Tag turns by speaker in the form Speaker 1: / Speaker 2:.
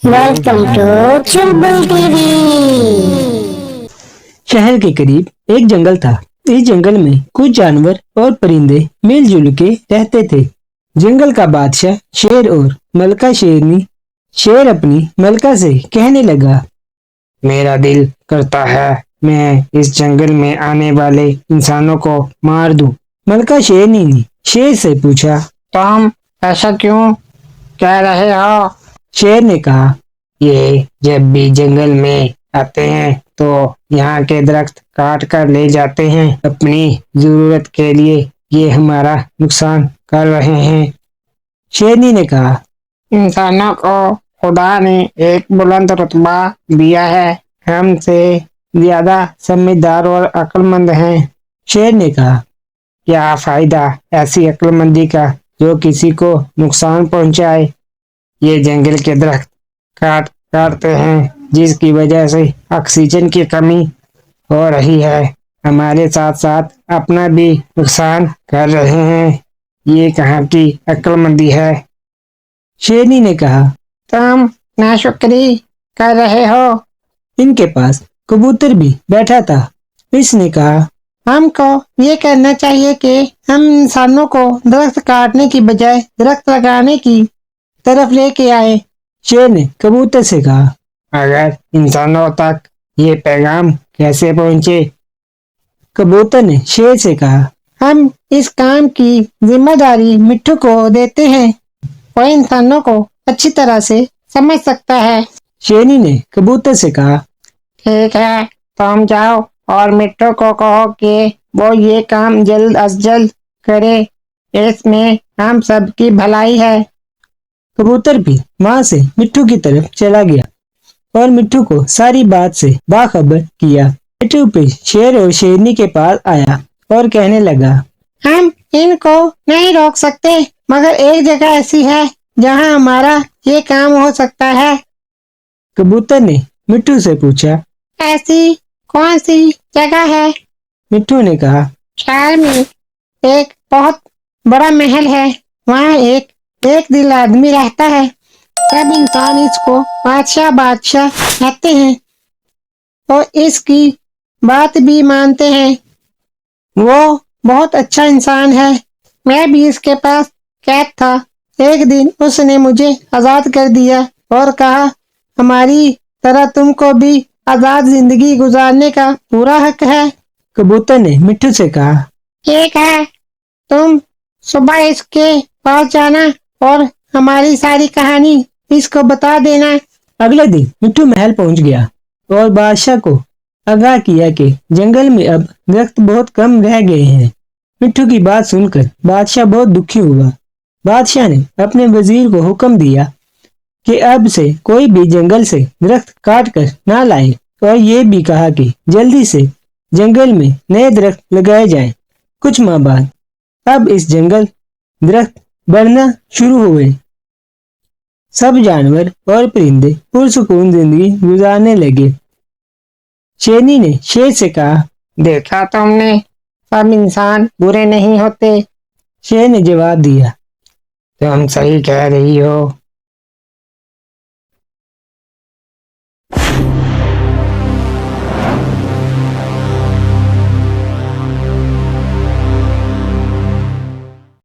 Speaker 1: Welcome to Chulbul TV.
Speaker 2: शहर के करीब एक जंगल था। इस जंगल में कुछ जानवर और परिंदे मिलजुल के रहते थे। जंगल का बादशाह शेर और मलका शेरनी। शेर अपनी मलका से कहने लगा,
Speaker 3: मेरा दिल करता है मैं इस जंगल में आने वाले इंसानों को मार दूं।
Speaker 2: मलका शेरनी ने शेर से पूछा।
Speaker 3: तुम ऐसा क्यों कह रहे हो?
Speaker 2: शेर ने कहा,
Speaker 3: ये जब भी जंगल में आते हैं तो यहाँ के दरख्त काट कर ले जाते हैं अपनी जरूरत के लिए। ये हमारा नुकसान कर रहे हैं।
Speaker 2: शेरनी ने कहा,
Speaker 3: इंसानों को खुदा ने एक बुलंद रुतबा दिया है, हमसे ज्यादा समझदार और अक्लमंद हैं।
Speaker 2: शेर ने कहा,
Speaker 3: क्या फायदा ऐसी अक्लमंदी का जो किसी को नुकसान पहुंचाए। ये जंगल के दरख्त काटते हैं जिसकी वजह से ऑक्सीजन की कमी हो रही है। हमारे साथ साथ अपना भी नुकसान कर रहे हैं। ये कहाँ की अक्लमंदी है?
Speaker 2: शेरनी ने कहा,
Speaker 3: तुम नाशुक्री कर रहे हो।
Speaker 2: इनके पास कबूतर भी बैठा था। इसने कहा,
Speaker 1: हमको ये करना चाहिए कि हम इंसानों को दरख्त काटने की बजाय दरख्त लगाने की तरफ लेके आए।
Speaker 2: शेर ने कबूतर से कहा,
Speaker 3: अगर इंसानों तक ये पैगाम कैसे पहुंचे?
Speaker 2: कबूतर ने शेर से कहा,
Speaker 1: हम इस काम की जिम्मेदारी मिट्ठू को देते हैं। वो इंसानों को अच्छी तरह से समझ सकता है।
Speaker 2: शेरनी ने कबूतर से कहा,
Speaker 3: ठीक है, तुम जाओ और मिट्टू को कहो कि वो ये काम जल्द अज जल्द करे। इसमें हम सबकी भलाई है।
Speaker 2: कबूतर भी वहां से मिट्ठू की तरफ चला गया और मिट्ठू को सारी बात से बाखबर किया। मिट्ठू पे शेर और शेरनी के पास आया और कहने लगा,
Speaker 1: हम इनको नहीं रोक सकते, मगर एक जगह ऐसी है जहां हमारा ये काम हो सकता है।
Speaker 2: कबूतर ने मिट्ठू से पूछा,
Speaker 1: ऐसी कौन सी जगह है?
Speaker 2: मिट्ठू ने कहा,
Speaker 1: शहर में एक बहुत बड़ा महल है। वहाँ एक दिल आदमी रहता है। सब इंसान इसको बादशाह बादशाह कहते हैं और इसकी बात भी मानते हैं। वो बहुत अच्छा इंसान है। मैं भी इसके पास कैद था। एक दिन उसने मुझे आजाद कर दिया और कहा, हमारी तरह तुमको भी आजाद जिंदगी गुजारने का पूरा हक है।
Speaker 2: कबूतर ने मिट्ठू से कहा,
Speaker 1: ठीक है, तुम सुबह इसके पास जाना और हमारी सारी कहानी इसको बता देना।
Speaker 2: अगले दिन मिट्ठू महल पहुंच गया और बादशाह को आगाह किया कि जंगल में अब दरख्त बहुत कम रह गए हैं। मिट्ठू की बात सुनकर बादशाह बहुत दुखी हुआ। बादशाह ने अपने वजीर को हुक्म दिया कि अब से कोई भी जंगल से दरख्त काट कर ना लाए और ये भी कहा कि जल्दी से जंगल में नए दरख्त लगाए जाएं। कुछ माह बाद अब इस जंगल दरख्त बढ़ना शुरू हुए। सब जानवर और परिंदे पुरसुकून जिंदगी गुजारने लगे। शेरनी ने शेर से कहा,
Speaker 3: देखा तुमने, सब इंसान बुरे नहीं होते।
Speaker 2: शेर ने जवाब दिया,
Speaker 3: तुम सही कह रही हो।